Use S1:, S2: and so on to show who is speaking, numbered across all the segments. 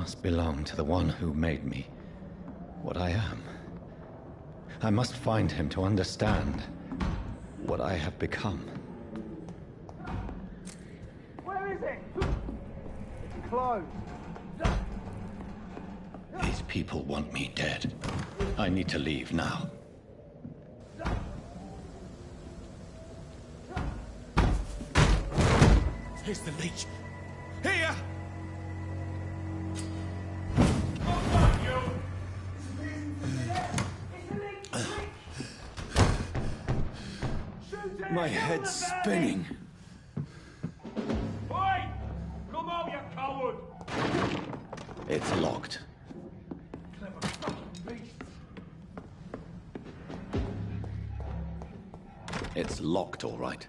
S1: must belong to the one who made me what I am. I must find him to understand what I have become.
S2: Where is it? It's closed.
S1: These people want me dead. I need to leave now.
S3: Here's the leech. Here!
S1: My head's spinning.
S4: Oi! Come on, you coward!
S1: It's locked.
S4: Clever fucking beast.
S1: It's locked, all right.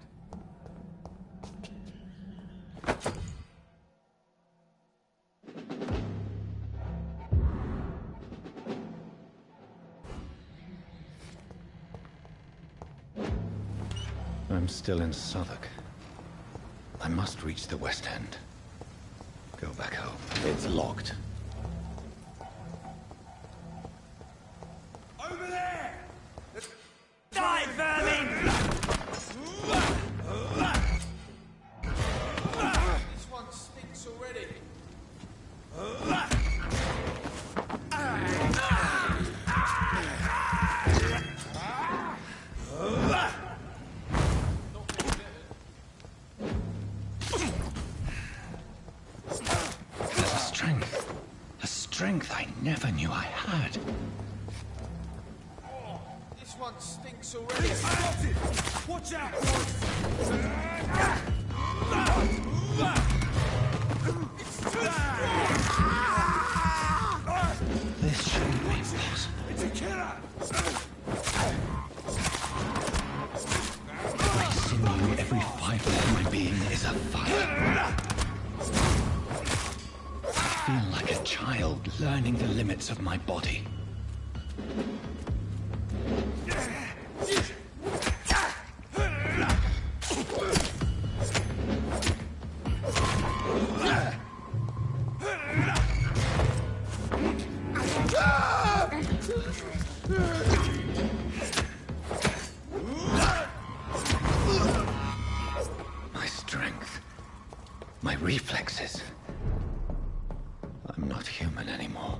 S1: I'm still in Southwark. I must reach the West End. Go back home. It's locked.
S4: Over there!
S3: Die, vermin!
S4: This one stinks already.
S1: Strength I never knew I had.
S4: This one stinks already.
S3: Watch out!
S1: This shouldn't be possible.
S3: It's a killer!
S1: My sinew, every fiber of my being is afire. I feel like a child learning the limits of my body. My strength, my reflexes. I'm not human anymore.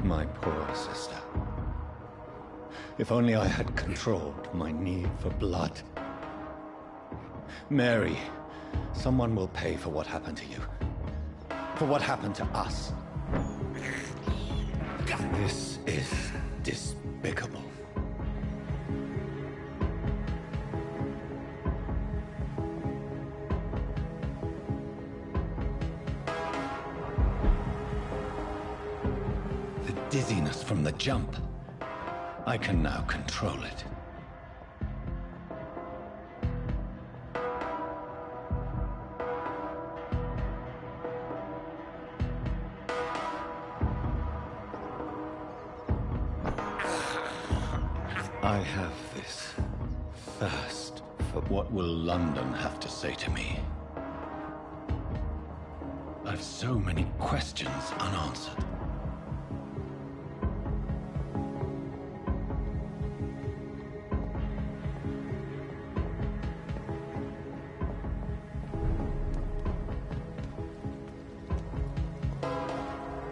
S1: My poor sister. If only I had controlled my need for blood. Mary, someone will pay for what happened to you. For what happened to us. This is despicable. The dizziness from the jump. I can now control it. I have this thirst for what will London have to say to me. I've so many questions unanswered.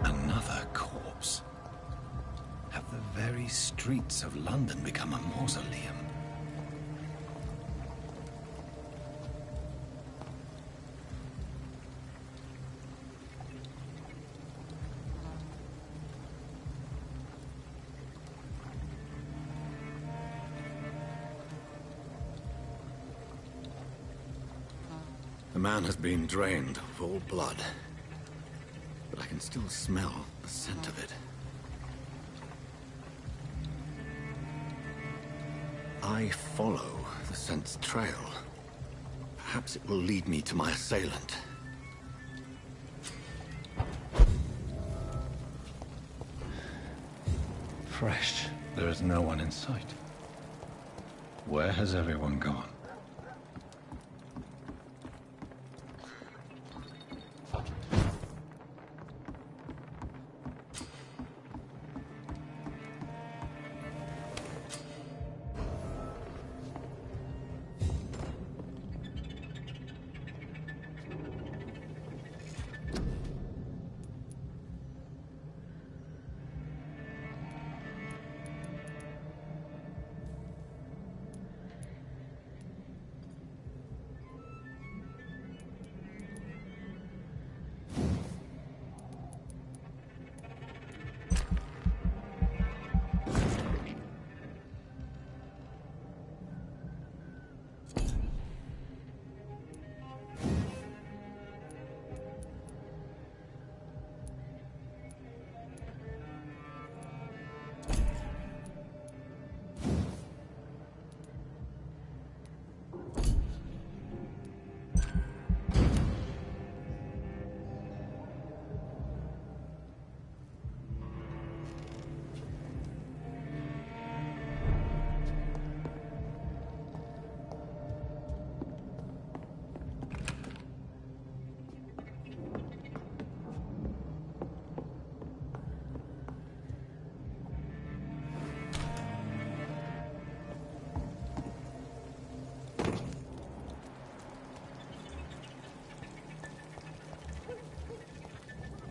S1: Another corpse. Have the very streets of London become a mausoleum? The man has been drained of all blood, but I can still smell the scent of it. I follow the scent's trail. Perhaps it will lead me to my assailant. Fresh. There is no one in sight. Where has everyone gone?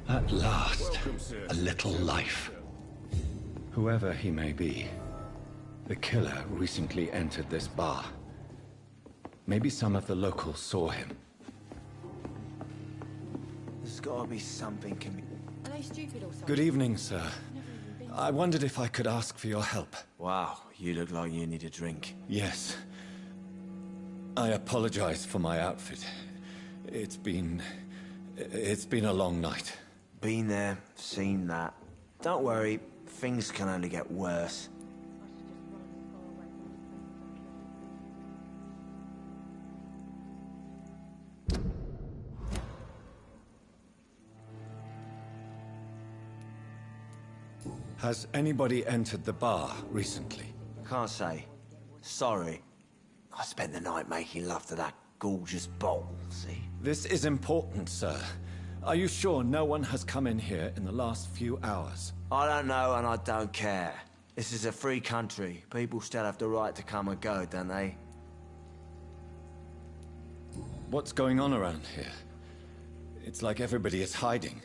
S1: At last, a little life. Whoever he may be, the killer recently entered this bar. Maybe some of the locals saw him.
S5: There's gotta be something
S6: Are they stupid or something?
S1: Good evening, sir. I wondered if I could ask for your help.
S5: Wow, you look like you need a drink.
S1: Yes. I apologize for my outfit. It's been a long night.
S5: Been there, seen that. Don't worry, things can only get worse.
S1: Has anybody entered the bar recently?
S5: Can't say. Sorry. I spent the night making love to that gorgeous bottle, see?
S1: This is important, sir. Are you sure no one has come in here in the last few hours?
S5: I don't know and I don't care. This is a free country. People still have the right to come and go, don't they?
S1: What's going on around here? It's like everybody is hiding.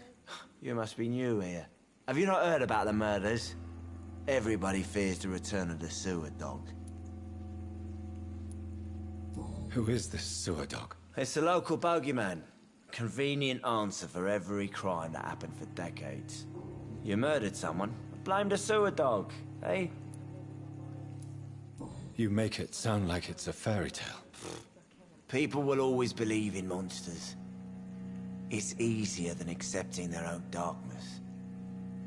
S5: You must be new here. Have you not heard about the murders? Everybody fears the return of the sewer dog.
S1: Who is this sewer dog?
S5: It's the local bogeyman. Convenient answer for every crime that happened for decades. You murdered someone, blame the sewer dog, eh?
S1: You make it sound like it's a fairy tale.
S5: People will always believe in monsters. It's easier than accepting their own darkness.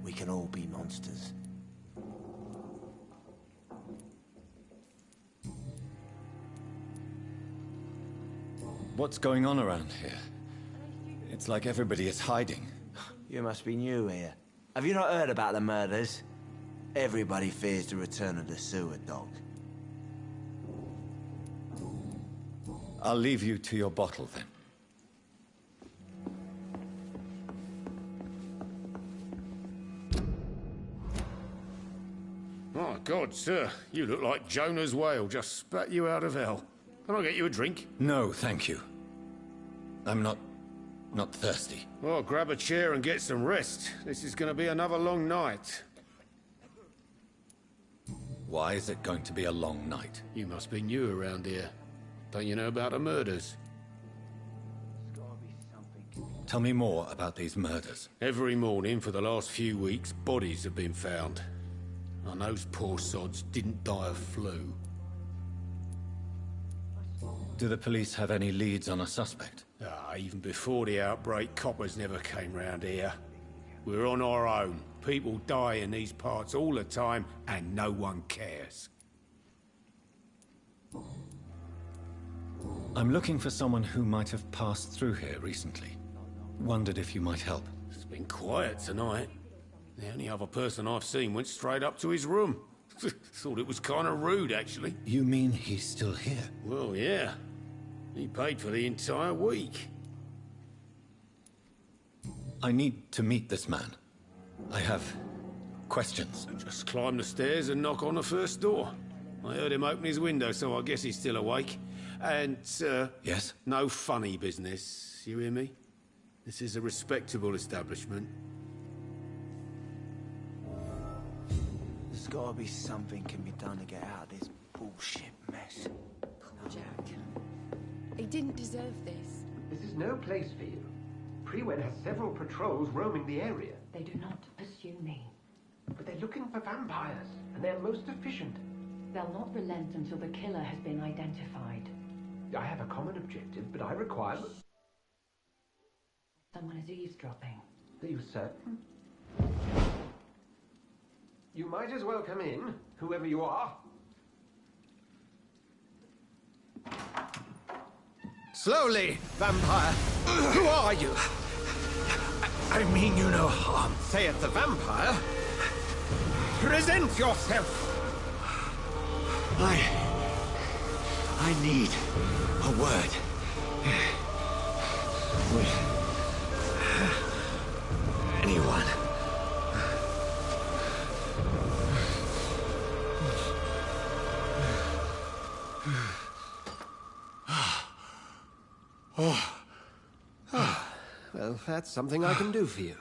S5: We can all be monsters.
S1: What's going on around here? It's like everybody is hiding.
S5: You must be new here. Have you not heard about the murders? Everybody fears the return of the sewer dog.
S1: I'll leave you to your bottle then.
S3: My God, sir, you look like Jonah's whale just spat you out of hell. Can I get you a drink?
S1: No, thank you. I'm not thirsty.
S3: Well, grab a chair and get some rest. This is going to be another long night.
S1: Why is it going to be a long night?
S3: You must be new around here. Don't you know about the murders?
S1: Tell me more about these murders.
S3: Every morning for the last few weeks, bodies have been found. And those poor sods didn't die of flu.
S1: Do the police have any leads on a suspect?
S3: Even before the outbreak, coppers never came round here. We're on our own. People die in these parts all the time, and no one cares.
S1: I'm looking for someone who might have passed through here recently. Wondered if you might help.
S3: It's been quiet tonight. The only other person I've seen went straight up to his room. Thought it was kind of rude, actually.
S1: You mean he's still here?
S3: Well, yeah. He paid for the entire week.
S1: I need to meet this man. I have questions.
S3: Just climb the stairs and knock on the first door. I heard him open his window, so I guess he's still awake. And,
S1: Yes?
S3: no funny business. You hear me? This is a respectable establishment.
S5: There's gotta be something can be done to get out of this bullshit mess.
S6: Poor Jack. He didn't deserve this.
S2: This is no place for you. Priwen has several patrols roaming the area.
S7: They do not pursue me.
S2: But they're looking for vampires, and they're most efficient.
S7: They'll not relent until the killer has been identified.
S2: I have a common objective, but I require...
S7: Someone is eavesdropping.
S2: Are you certain? You might as well come in, whoever you are.
S8: Slowly, vampire. Who are you? I mean you no harm, saith the vampire. Present yourself.
S5: I need a word. With anyone.
S8: Well, that's something I can do for you.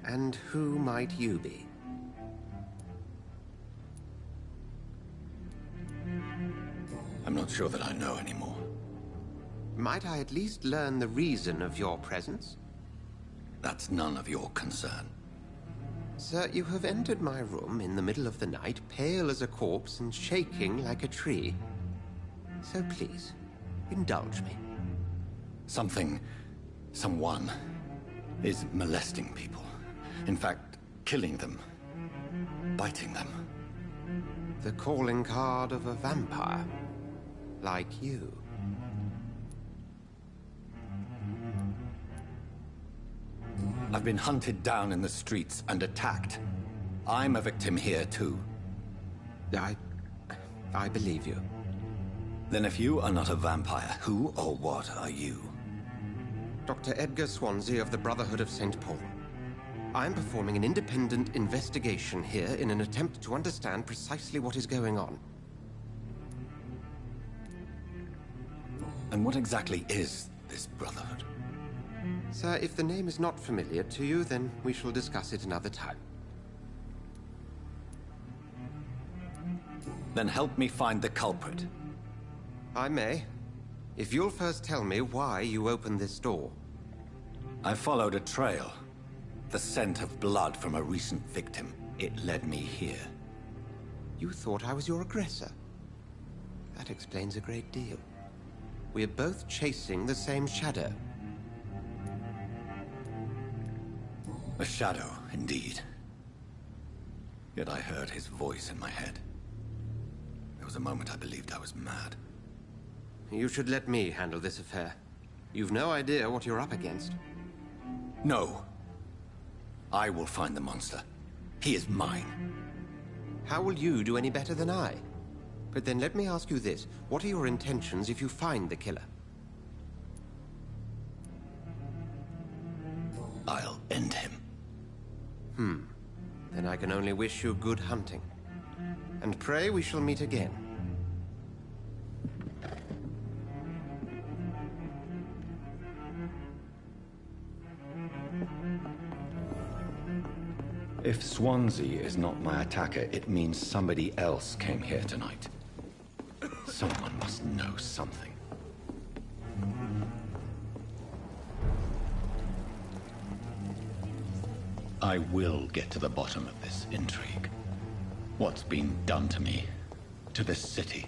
S8: And who might you be?
S1: I'm not sure that I know anymore.
S8: Might I at least learn the reason of your presence?
S1: That's none of your concern.
S8: Sir, you have entered my room in the middle of the night, pale as a corpse and shaking like a tree. So please, indulge me.
S1: Someone is molesting people. In fact, killing them. Biting them.
S8: The calling card of a vampire. Like you.
S1: I've been hunted down in the streets and attacked. I'm a victim here, too.
S8: I believe you.
S1: Then if you are not a vampire, who or what are you?
S8: Dr. Edgar Swansea of the Brotherhood of St. Paul. I'm performing an independent investigation here in an attempt to understand precisely what is going on.
S1: And what exactly is this Brotherhood?
S8: Sir, if the name is not familiar to you, then we shall discuss it another time.
S1: Then help me find the culprit.
S8: I may. If you'll first tell me why you opened this door.
S1: I followed a trail. The scent of blood from a recent victim. It led me here.
S8: You thought I was your aggressor. That explains a great deal. We're both chasing the same shadow.
S1: A shadow, indeed. Yet I heard his voice in my head. There was a moment I believed I was mad.
S8: You should let me handle this affair. You've no idea what you're up against.
S1: No. I will find the monster. He is mine.
S8: How will you do any better than I? But then let me ask you this. What are your intentions if you find the killer?
S1: I'll end him.
S8: Then I can only wish you good hunting. And pray we shall meet again.
S1: If Swansea is not my attacker, it means somebody else came here tonight. Someone must know something. I will get to the bottom of this intrigue. What's been done to me, to this city.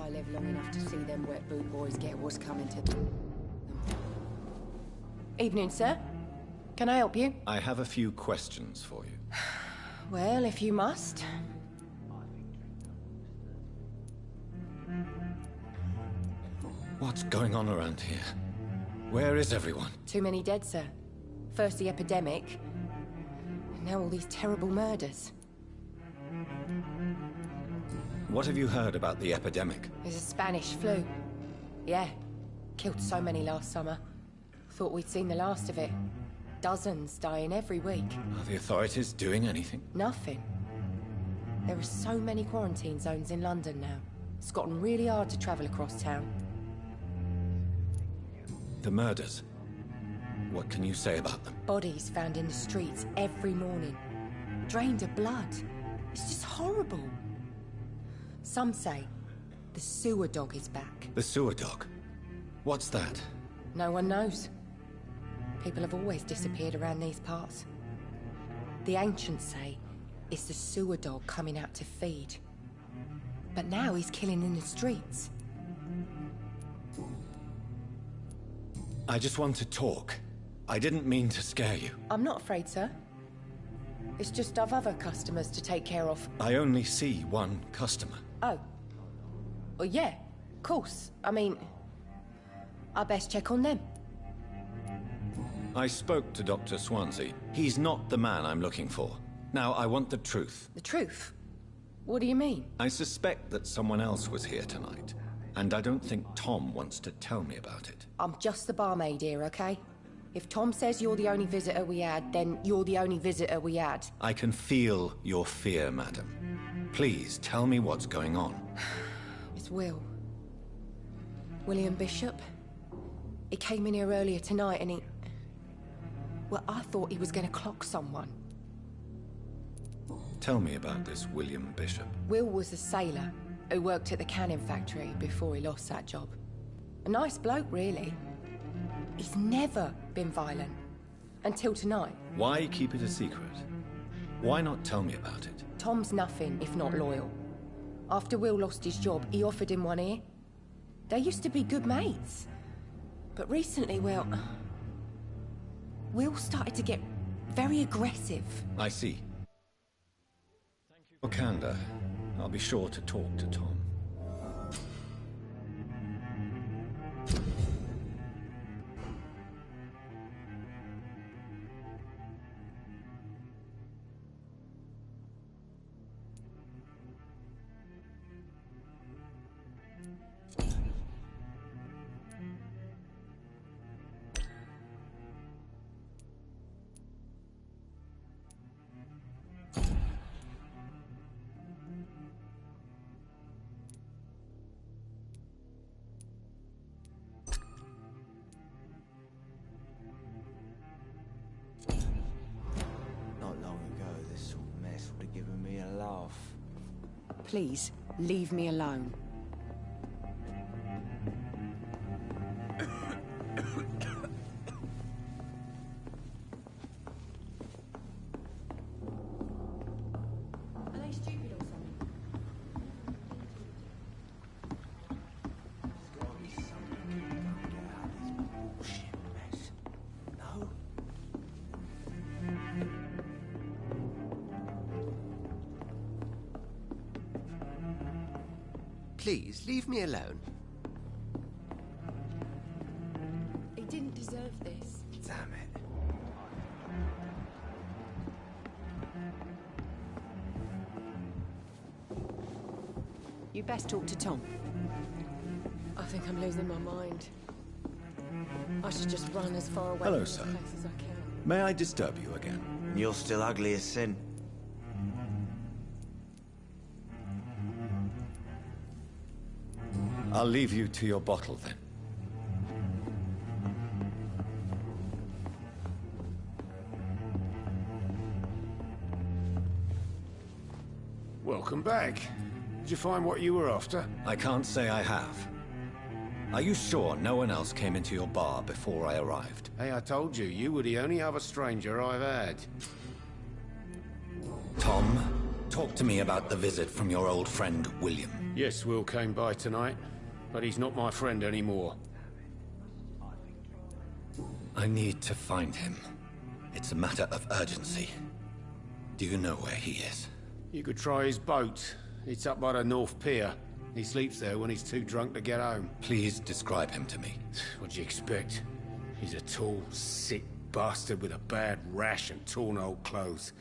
S6: I live long enough to see them wet boot boys get what's coming to them. Evening, sir. Can I help you?
S1: I have a few questions for you.
S6: Well, if you must.
S1: What's going on around here? Where is everyone?
S6: Too many dead, sir. First the epidemic, and now all these terrible murders.
S1: What have you heard about the epidemic?
S6: There's a Spanish flu. Yeah. Killed so many last summer. Thought we'd seen the last of it. Dozens dying every week.
S1: Are the authorities doing anything?
S6: Nothing. There are so many quarantine zones in London now. It's gotten really hard to travel across town.
S1: The murders. What can you say about them?
S6: Bodies found in the streets every morning. Drained of blood. It's just horrible. Some say the sewer dog is back.
S1: The sewer dog? What's that?
S6: No one knows. People have always disappeared around these parts. The ancients say it's the sewer dog coming out to feed. But now he's killing in the streets.
S1: I just want to talk. I didn't mean to scare you.
S6: I'm not afraid, sir. It's just I've other customers to take care of.
S1: I only see one customer.
S6: Oh. Well, yeah, of course. I mean, I best check on them.
S1: I spoke to Dr. Swansea. He's not the man I'm looking for. Now, I want the truth.
S6: The truth? What do you mean?
S1: I suspect that someone else was here tonight, and I don't think Tom wants to tell me about it.
S6: I'm just the barmaid here, okay? If Tom says you're the only visitor we had, then you're the only visitor we had.
S1: I can feel your fear, madam. Please, tell me what's going on.
S6: It's Will. William Bishop. He came in here earlier tonight and he... Well, I thought he was going to clock someone.
S1: Tell me about this William Bishop.
S6: Will was a sailor who worked at the cannon factory before he lost that job. A nice bloke, really. He's never been violent. Until tonight.
S1: Why keep it a secret? Why not tell me about it?
S6: Tom's nothing if not loyal. After Will lost his job, he offered him one ear. They used to be good mates. But recently, well... Will started to get very aggressive.
S1: I see. Thank you for candor. I'll be sure to talk to Tom.
S6: Please, leave me alone. Are they stupid or something?
S5: There's gotta be something we can get out of this bullshit mess. No?
S8: Please, leave me alone.
S6: He didn't deserve this.
S5: Damn it.
S6: You best talk to Tom. I think I'm losing my mind. I should just run as far away
S1: Hello,
S6: from
S1: sir.
S6: this place as I can.
S1: May I disturb you again?
S5: You're still ugly as sin.
S1: I'll leave you to your bottle then.
S3: Welcome back. Did you find what you were after?
S1: I can't say I have. Are you sure no one else came into your bar before I arrived?
S3: Hey, I told you, you were the only other stranger I've had.
S1: Tom talk to me about the visit from your old friend, William?
S3: Yes, Will came by tonight, but he's not my friend anymore.
S1: I need to find him. It's a matter of urgency. Do you know where he is?
S3: You could try his boat. It's up by the North Pier. He sleeps there when he's too drunk to get home.
S1: Please describe him to me.
S3: What'd you expect? He's a tall, sick bastard with a bad rash and torn old clothes.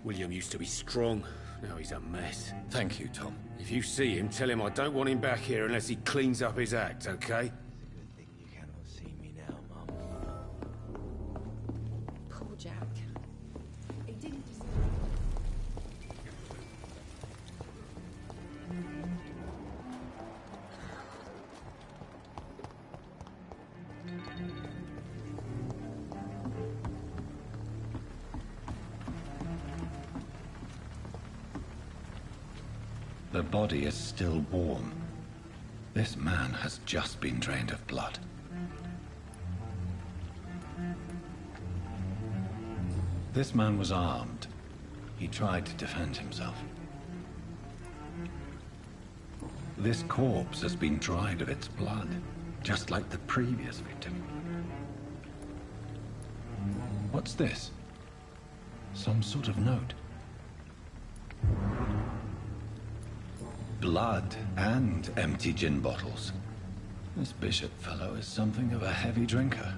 S3: William used to be strong. Now he's a mess.
S1: Thank you, Tom.
S3: If you see him, tell him I don't want him back here unless he cleans up his act, okay?
S5: Good thing you cannot see me now, Mum.
S6: Poor Jack. He didn't just...
S1: The body is still warm. This man has just been drained of blood. This man was armed. He tried to defend himself. This corpse has been dried of its blood, just like the previous victim. What's this? Some sort of note. Blood and empty gin bottles. This Bishop fellow is something of a heavy drinker.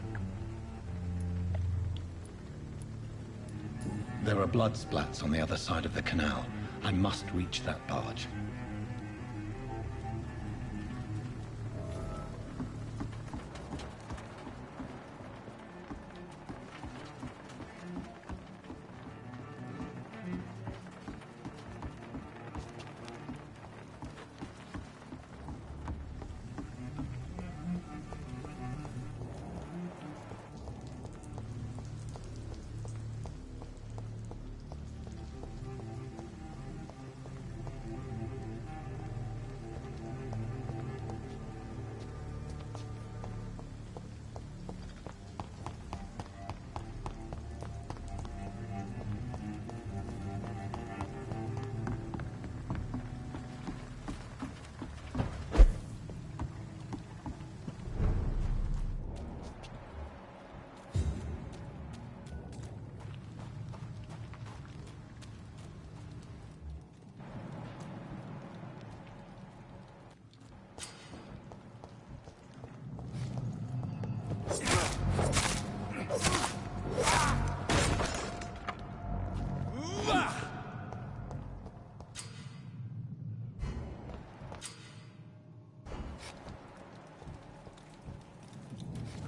S1: There are blood splats on the other side of the canal. I must reach that barge.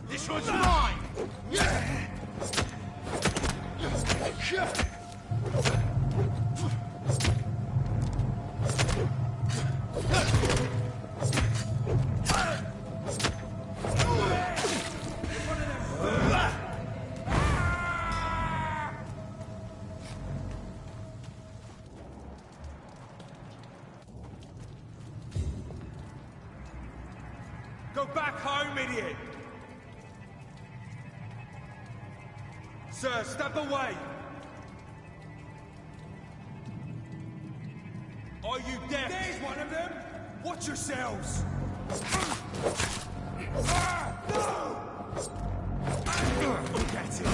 S4: This one's mine! Go back home, idiot! Sir, step away! Are you deaf? There's one of them! Watch yourselves! That's it!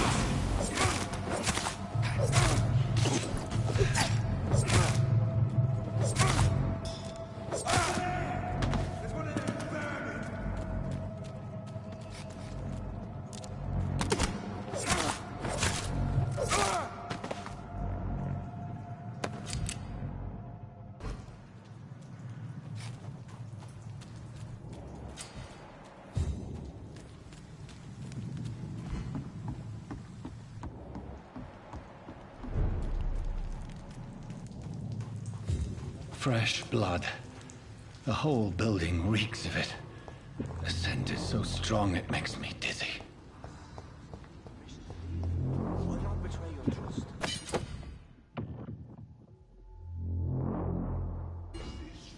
S1: Fresh blood. The whole building reeks of it. The scent is so strong it makes me dizzy.
S5: Why not betray your trust?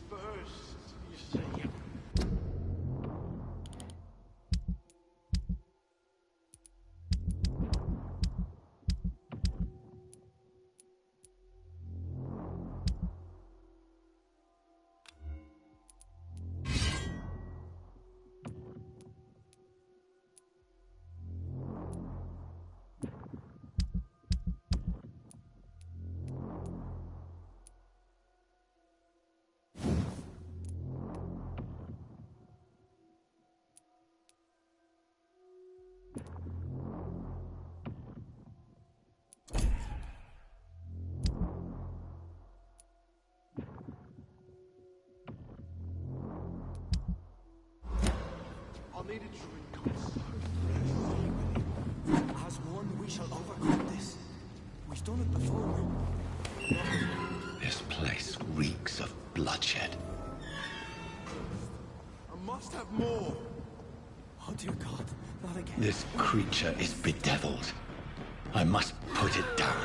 S4: First, you say.
S9: done it before.
S1: This place reeks of bloodshed.
S9: I must have more. Oh dear God, not again.
S1: This creature is bedeviled. I must put it down.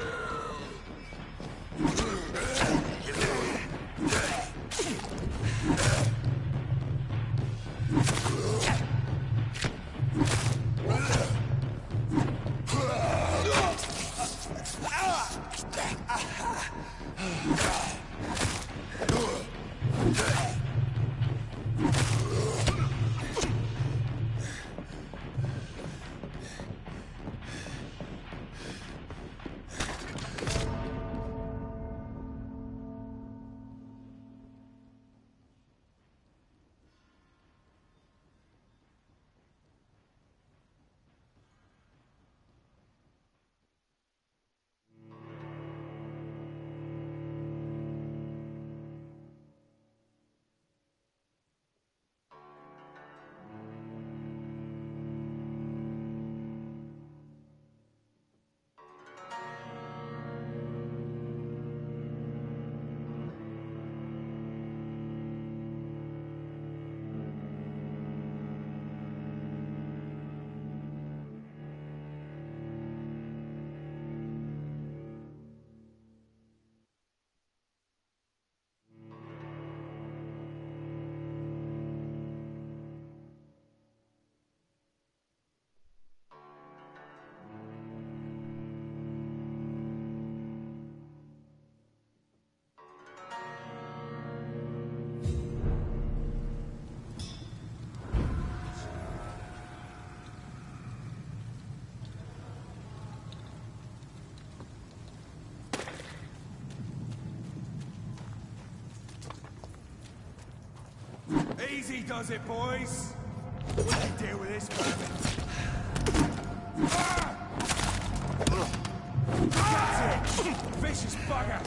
S4: Easy does it, boys. We can deal with this vermin. That's it! Vicious bugger!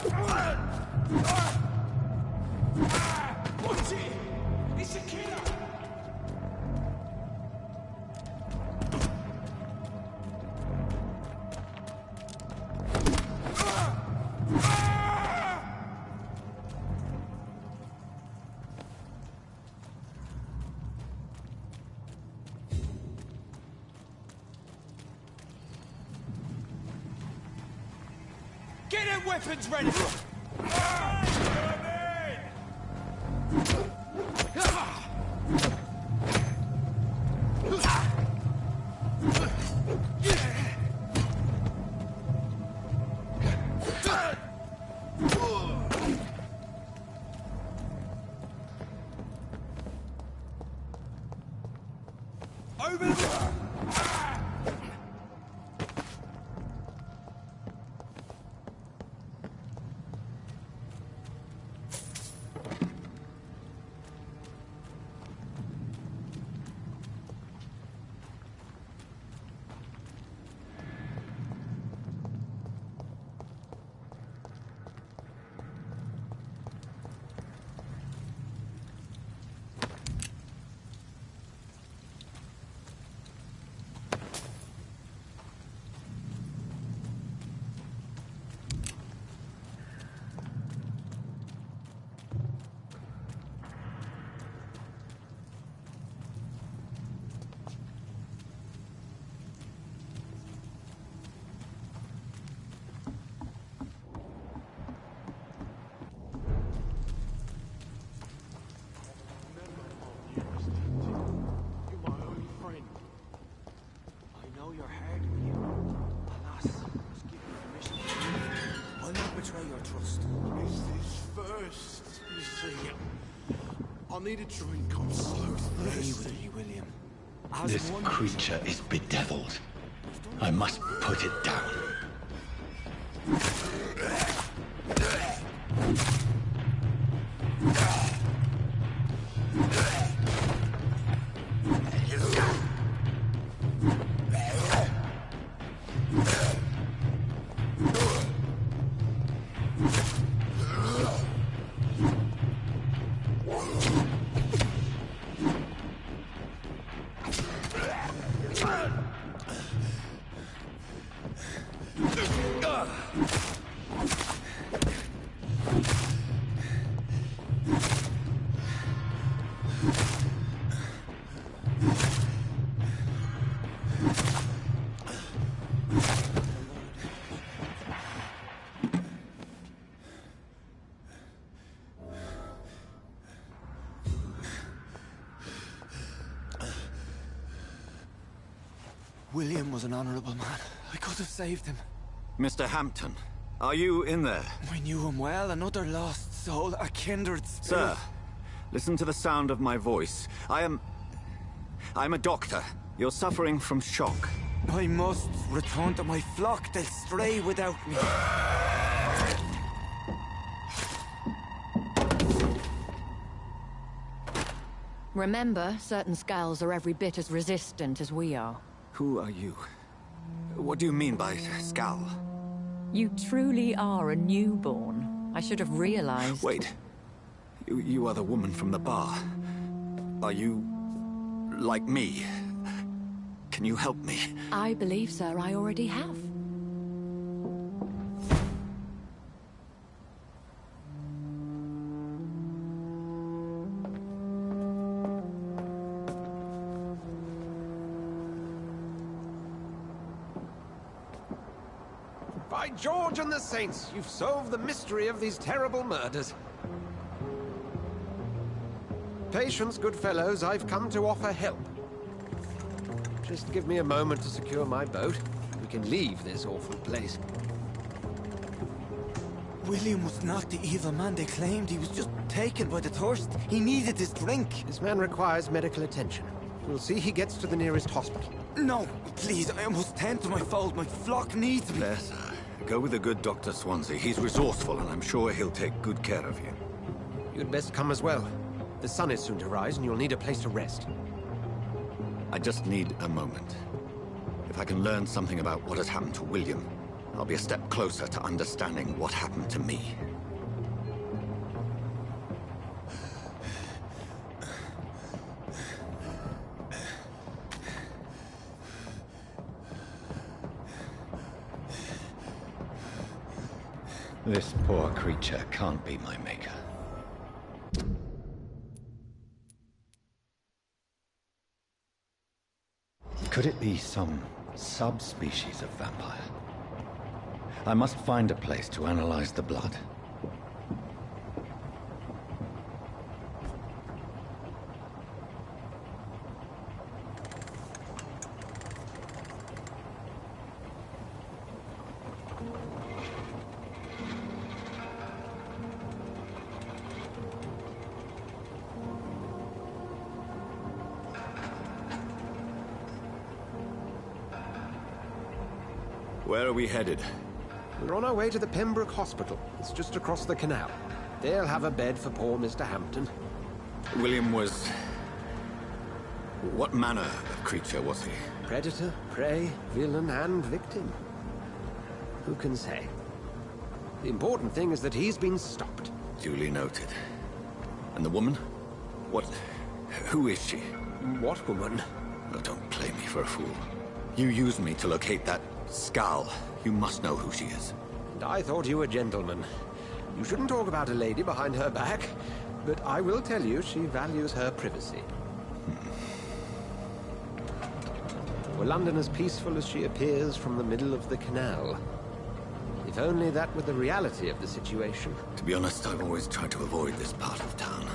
S4: Watch it! It's a killer! Get them weapons ready! Over the...
S9: I'll need a drink, I'm so thirsty.
S5: William.
S1: This creature is bedeviled. I must put it down.
S5: William was an honorable man. I could have saved him.
S1: Mr. Hampton, are you in there?
S5: I knew him well, another lost soul, a kindred spirit.
S1: Sir, listen to the sound of my voice. I'm a doctor. You're suffering from shock.
S5: I must return to my flock. They'll stray without me.
S10: Remember, certain Skals are every bit as resistant as we are.
S1: Who are you? What do you mean by Skal?
S10: You truly are a newborn. I should have realized.
S1: Wait. You are the woman from the bar. Are you... like me? Can you help me?
S10: I believe, sir, I already have.
S8: By George and the Saints, you've solved the mystery of these terrible murders. Patience, good fellows, I've come to offer help. Just give me a moment to secure my boat. We can leave this awful place.
S5: William was not the evil man they claimed. He was just taken by the thirst. He needed his drink.
S8: This man requires medical attention. We'll see he gets to the nearest hospital.
S5: No, please, I must tend to my fold. My flock needs me.
S1: There, sir. Go with the good Dr. Swansea. He's resourceful, and I'm sure he'll take good care of you.
S8: You'd best come as well. The sun is soon to rise, and you'll need a place to rest.
S1: I just need a moment. If I can learn something about what has happened to William, I'll be a step closer to understanding what happened to me. This poor creature can't be my maker. Could it be some subspecies of vampire? I must find a place to analyze the blood. Where are we headed?
S8: We're on our way to the Pembroke Hospital. It's just across the canal. They'll have a bed for poor Mr. Hampton.
S1: William was... what manner of creature was he?
S8: Predator, prey, villain, and victim. Who can say? The important thing is that he's been stopped.
S1: Duly noted. And the woman? What... who is she?
S8: What woman?
S1: Oh, don't play me for a fool. You used me to locate that Skal. You must know who she is.
S8: And I thought you a gentleman. You shouldn't talk about a lady behind her back, but I will tell you she values her privacy. Were London as peaceful as she appears from the middle of the canal? If only that were the reality of the situation.
S1: To be honest, I've always tried to avoid this part of town.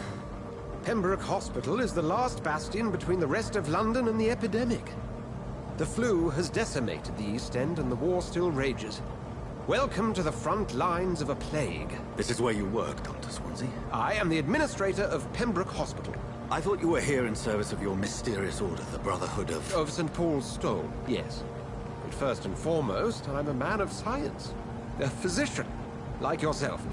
S8: Pembroke Hospital is the last bastion between the rest of London and the epidemic. The flu has decimated the East End and the war still rages. Welcome to the front lines of a plague.
S1: This is where you work, Dr. Swansea?
S8: I am the administrator of Pembroke Hospital.
S1: I thought you were here in service of your mysterious order, the Brotherhood of...
S8: Of St. Paul's Stole, yes. But first and foremost, I'm a man of science. A physician, like yourself,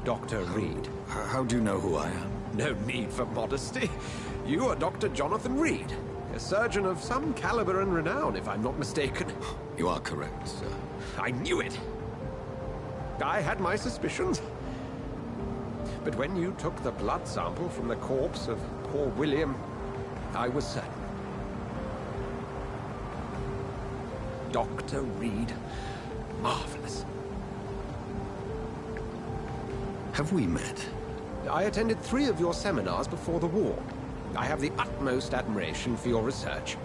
S8: Dr. Reed.
S1: How do you know who I am?
S8: No need for modesty. You are Dr. Jonathan Reed. A surgeon of some caliber and renown, if I'm not mistaken.
S1: You are correct, sir.
S8: I knew it! I had my suspicions. But when you took the blood sample from the corpse of poor William, I was certain. Dr. Reed. Marvelous.
S1: Have we met?
S8: I attended 3 of your seminars before the war. I have the utmost admiration for your research.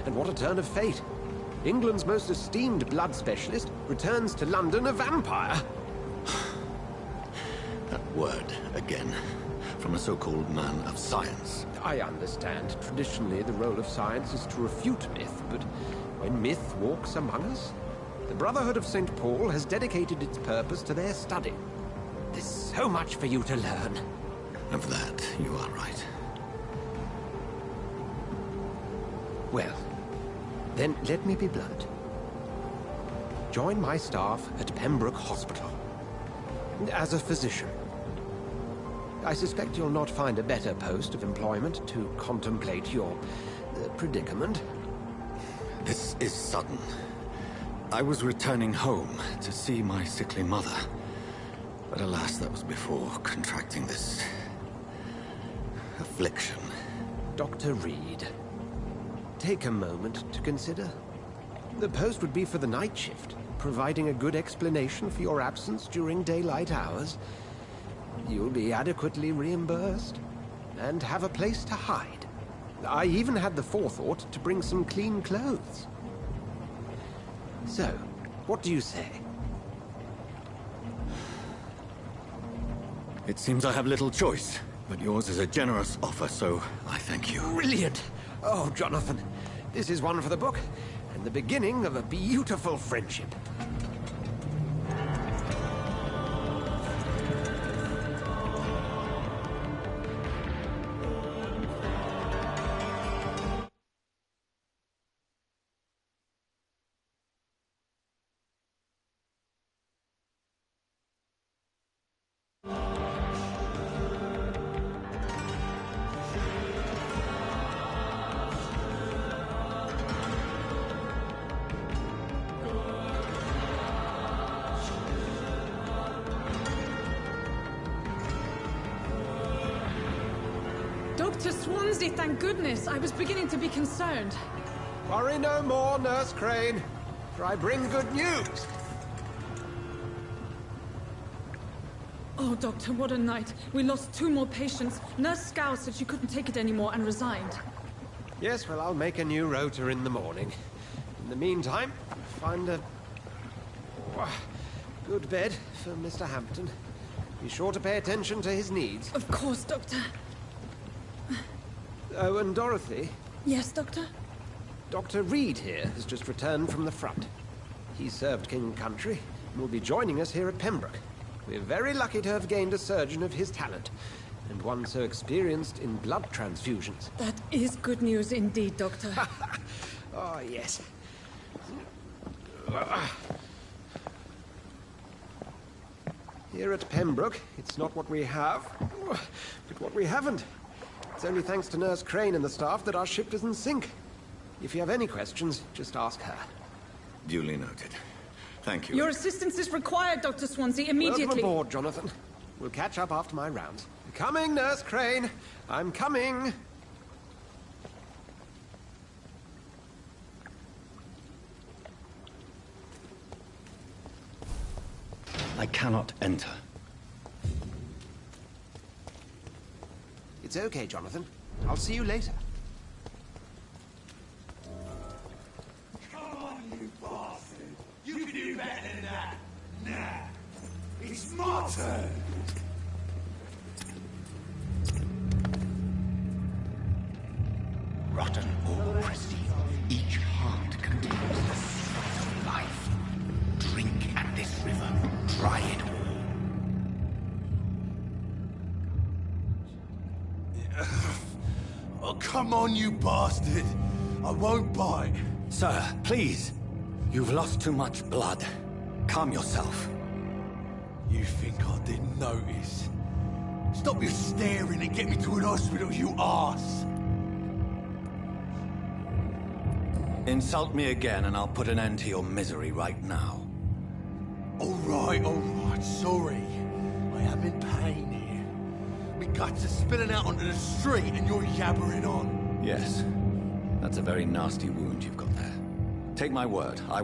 S8: And what a turn of fate. England's most esteemed blood specialist returns to London a vampire.
S1: That word, again. From a so-called man of science.
S8: I understand. Traditionally, the role of science is to refute myth, but when myth walks among us? The Brotherhood of St. Paul has dedicated its purpose to their study. There's so much for you to learn.
S1: Of that, you are right.
S8: Well, then let me be blunt. Join my staff at Pembroke Hospital. As a physician. I suspect you'll not find a better post of employment to contemplate your predicament.
S1: This is sudden. I was returning home to see my sickly mother. But alas, that was before contracting this affliction.
S8: Dr. Reed, take a moment to consider. The post would be for the night shift, providing a good explanation for your absence during daylight hours. You'll be adequately reimbursed, and have a place to hide. I even had the forethought to bring some clean clothes. So, what do you say?
S1: It seems I have little choice, but yours is a generous offer, so I thank you.
S8: Brilliant! Oh, Jonathan, this is one for the book, and the beginning of a beautiful friendship.
S11: Dr. Swansea, thank goodness. I was beginning to be concerned.
S8: Worry no more, Nurse Crane, for I bring good news.
S11: Oh, Doctor, what a night. We lost 2 more patients. Nurse Scow said she couldn't take it anymore and resigned.
S8: Yes, well, I'll make a new rota in the morning. In the meantime, find a good bed for Mr. Hampton. Be sure to pay attention to his needs.
S11: Of course, Doctor.
S8: Oh, and Dorothy?
S11: Yes, Doctor?
S8: Dr. Reed here has just returned from the front. He served King and Country and will be joining us here at Pembroke. We're very lucky to have gained a surgeon of his talent, and one so experienced in blood transfusions.
S11: That is good news indeed, Doctor.
S8: Oh, yes. Here at Pembroke, it's not what we have, but what we haven't. It's only thanks to Nurse Crane and the staff that our ship doesn't sink. If you have any questions, just ask her.
S1: Duly noted. Thank you.
S11: Your assistance is required, Dr. Swansea, immediately.
S8: Welcome aboard, Jonathan. We'll catch up after my rounds. Coming, Nurse Crane. I'm coming.
S1: I cannot enter.
S8: It's okay, Jonathan. I'll see you later.
S4: Come on, you bastard! You can do better than that! Nah! It's my turn!
S1: Rotten or pristine, each heart contains the sweat of life. Drink at this river, try it all.
S4: Oh, come on, you bastard! I won't bite.
S1: Sir, please. You've lost too much blood. Calm yourself.
S4: You think I didn't notice? Stop your staring and get me to an hospital, you arse!
S1: Insult me again and I'll put an end to your misery right now.
S4: All right, sorry. I am in pain here. My guts are spilling out onto the street and you're yabbering on.
S1: Yes. That's a very nasty wound you've got there. Take my word, I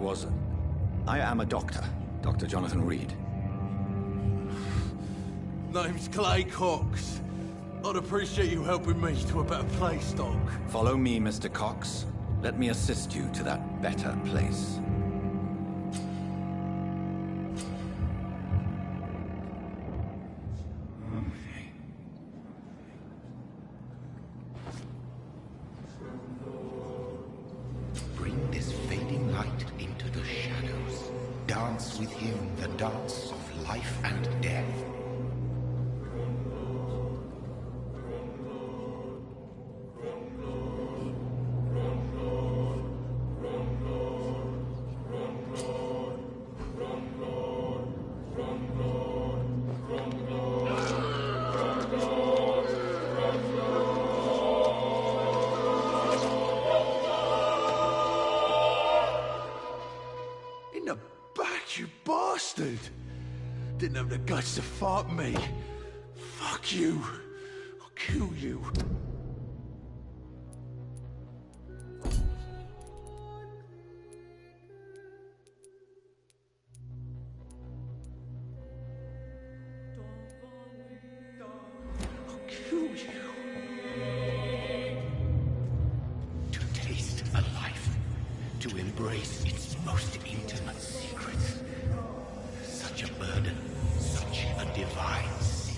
S1: am a doctor. Dr. Jonathan Reed.
S4: Name's Clay Cox. I'd appreciate you helping me to a better place, Doc.
S1: Follow me, Mr. Cox. Let me assist you to that better place. Bring this fading
S12: dance with him the dance of life and death.
S4: Didn't have the guts to fuck me. Fuck you. I'll kill you. I'll kill you.
S12: To taste a life, to embrace its most intimate secrets. Such a burden, such a divine sin.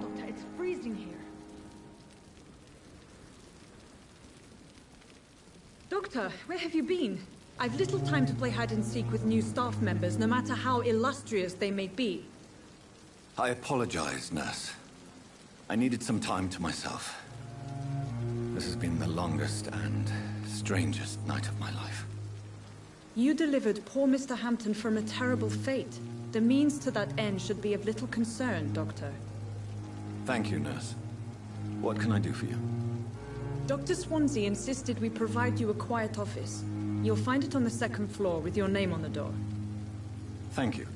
S11: Doctor, it's freezing here. Doctor, where have you been? I've little time to play hide-and-seek with new staff members, no matter how illustrious they may be.
S1: I apologize, nurse. I needed some time to myself. This has been the longest and strangest night of my life.
S11: You delivered poor Mr. Hampton from a terrible fate. The means to that end should be of little concern, Doctor.
S1: Thank you, nurse. What can I do for you?
S11: Dr. Swansea insisted we provide you a quiet office. You'll find it on the second floor with your name on the door.
S1: Thank you.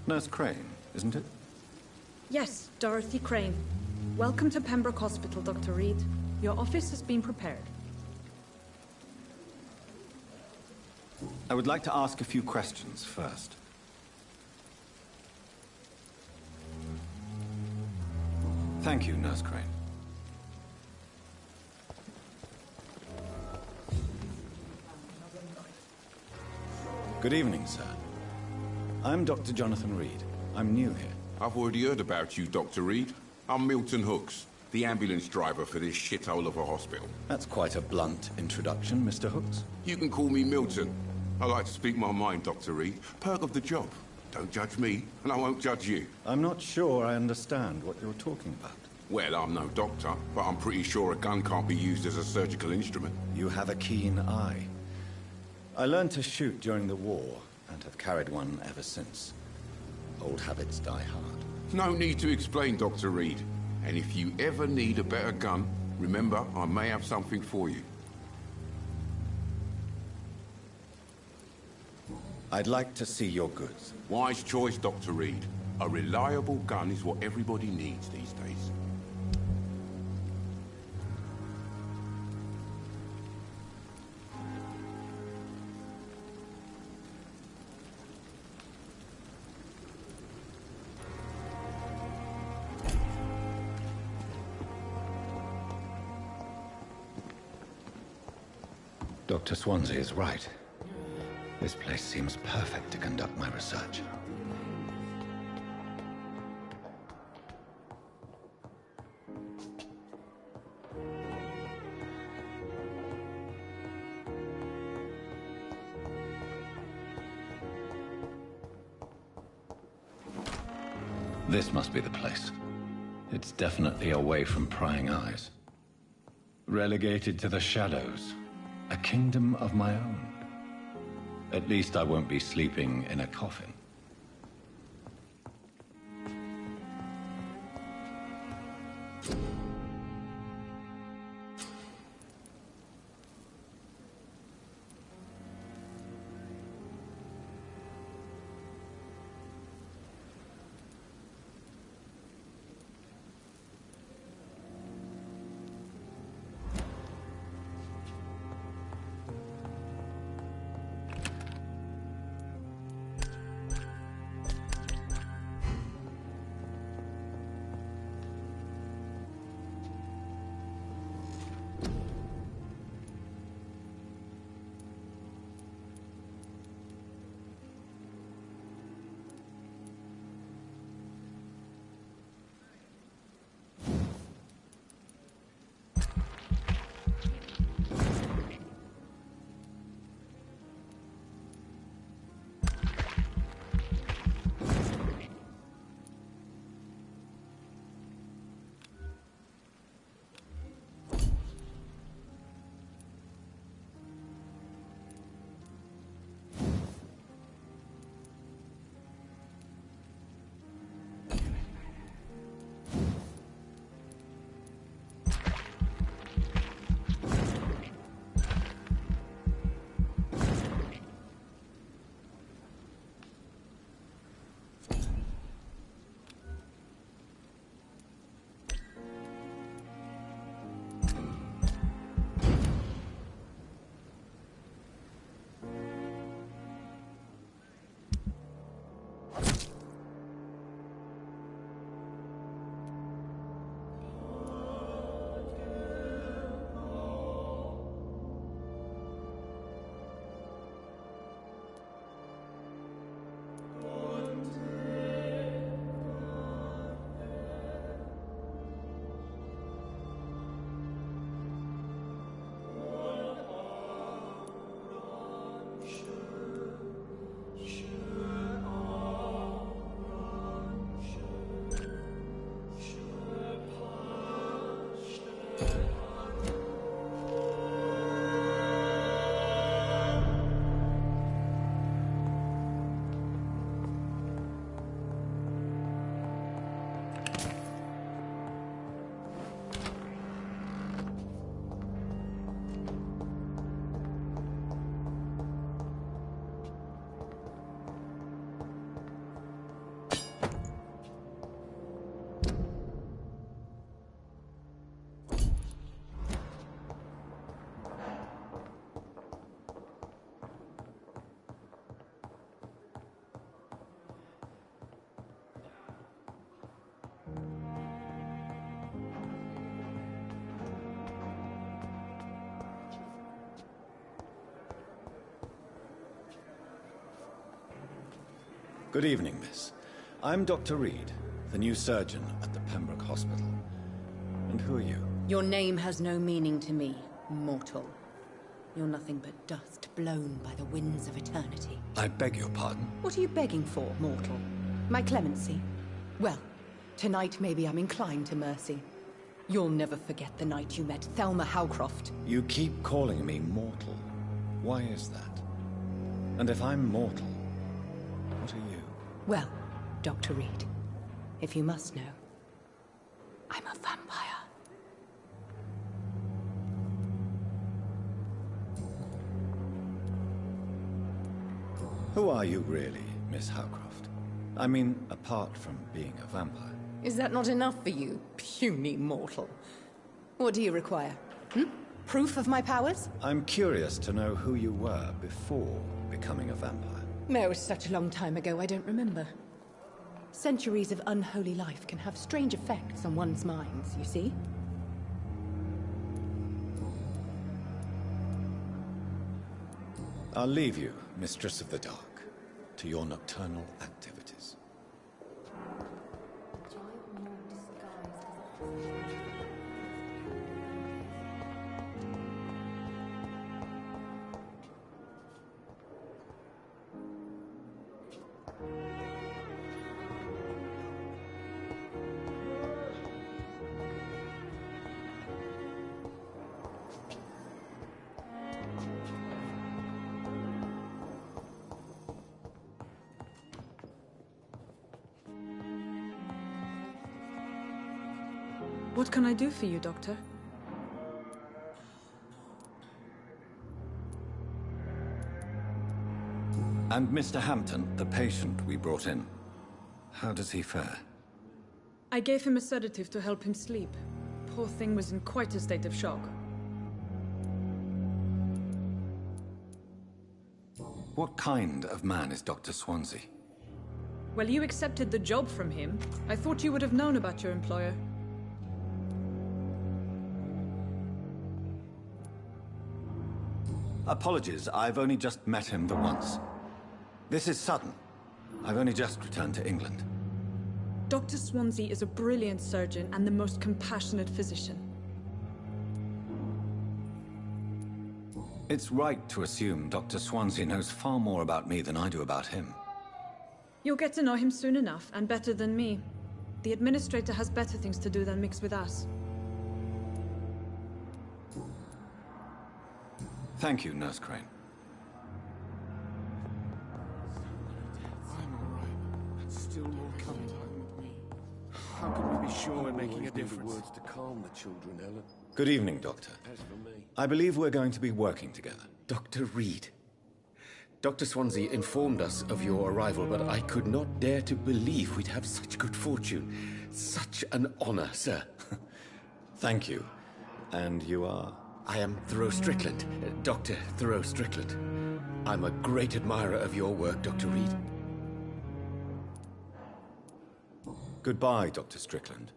S1: Nurse Crane, isn't it?
S11: Yes, Dorothy Crane. Welcome to Pembroke Hospital, Dr. Reed. Your office has been prepared.
S1: I would like to ask a few questions first. Thank you, Nurse Crane. Good evening, sir. I'm Dr. Jonathan Reed. I'm new here.
S13: I've already heard about you, Dr. Reed. I'm Milton Hooks, the ambulance driver for this shithole of a hospital.
S1: That's quite a blunt introduction, Mr. Hooks.
S13: You can call me Milton. I like to speak my mind, Dr. Reed. Perk of the job. Don't judge me, and I won't judge you.
S1: I'm not sure I understand what you're talking about.
S13: Well, I'm no doctor, but I'm pretty sure a gun can't be used as a surgical instrument.
S1: You have a keen eye. I learned to shoot during the war, and have carried one ever since. Old habits die hard.
S13: No need to explain, Dr. Reed. And if you ever need a better gun, remember, I may have something for you.
S1: I'd like to see your goods.
S13: Wise choice, Dr. Reed. A reliable gun is what everybody needs these days.
S1: Dr. Swansea is right. This place seems perfect to conduct my research. This must be the place. It's definitely away from prying eyes. Relegated to the shadows. A kingdom of my own. At least I won't be sleeping in a coffin. Good evening, miss. I'm Dr. Reed, the new surgeon at the Pembroke Hospital. And who are you?
S14: Your name has no meaning to me, mortal. You're nothing but dust blown by the winds of eternity.
S1: I beg your pardon?
S14: What are you begging for, mortal? My clemency? Well, tonight maybe I'm inclined to mercy. You'll never forget the night you met Thelma Howcroft.
S1: You keep calling me mortal. Why is that? And if I'm mortal, what are you?
S14: Well, Dr. Reed, if you must know, I'm a vampire.
S1: Who are you really, Miss Howcroft? I mean, apart from being a vampire.
S14: Is that not enough for you, puny mortal? What do you require? Proof of my powers?
S1: I'm curious to know who you were before becoming a vampire.
S14: It was such a long time ago, I don't remember. Centuries of unholy life can have strange effects on one's minds, you see?
S1: I'll leave you, Mistress of the Dark, to your nocturnal activities.
S11: What can I do for you, Doctor?
S1: And Mr. Hampton, the patient we brought in. How does he fare?
S11: I gave him a sedative to help him sleep. Poor thing was in quite a state of shock.
S1: What kind of man is Dr. Swansea?
S11: Well, you accepted the job from him. I thought you would have known about your employer.
S1: Apologies, I've only just met him the once. This is sudden. I've only just returned to England.
S11: Dr. Swansea is a brilliant surgeon and the most compassionate physician.
S1: It's right to assume Dr. Swansea knows far more about me than I do about him.
S11: You'll get to know him soon enough, and better than me. The administrator has better things to do than mix with us.
S1: Thank you, Nurse Crane.
S3: I'm all right. But still more coming. How can we be sure we're making a difference?
S9: Words to calm the children, Ellen.
S1: Good evening, Doctor.
S9: As for me,
S1: I believe we're going to be working together.
S15: Dr. Reed. Dr. Swansea informed us of your arrival, but I could not dare to believe we'd have such good fortune. Such an honor, sir.
S1: Thank you. And you are?
S15: I am Thoreau Strickland, Dr. Thoreau Strickland. I'm a great admirer of your work, Dr. Reed.
S1: Goodbye, Dr. Strickland.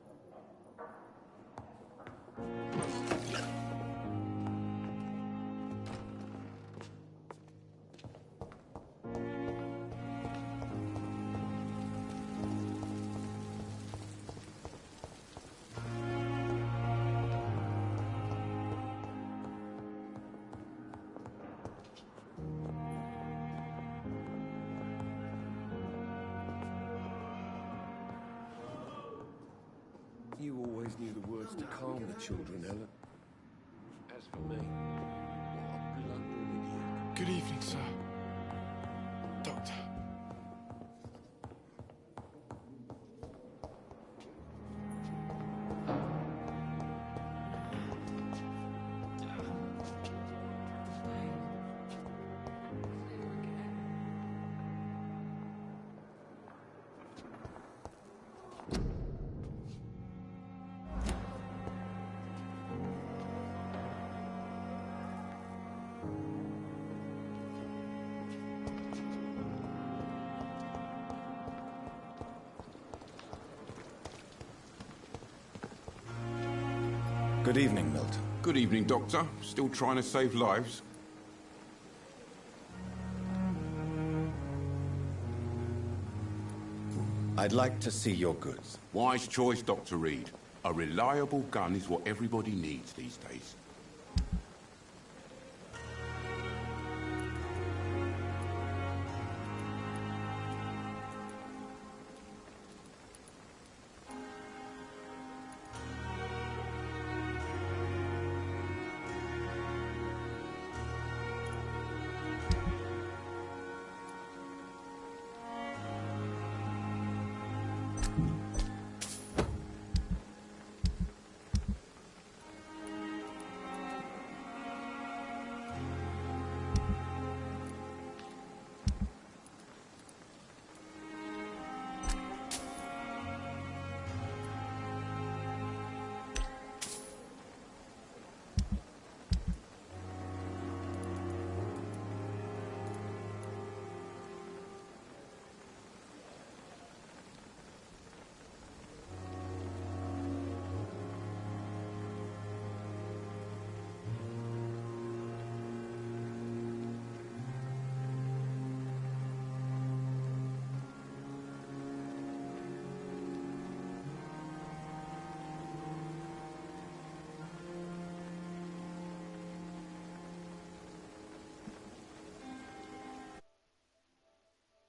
S9: you always knew the words to calm the children, Ellen. As for me, what a blundering idiot.
S16: Good evening, sir. Doctor.
S1: Good evening, Milton.
S13: Good evening, Doctor. Still trying to save lives?
S1: I'd like to see your goods.
S13: Wise choice, Dr. Reed. A reliable gun is what everybody needs these days.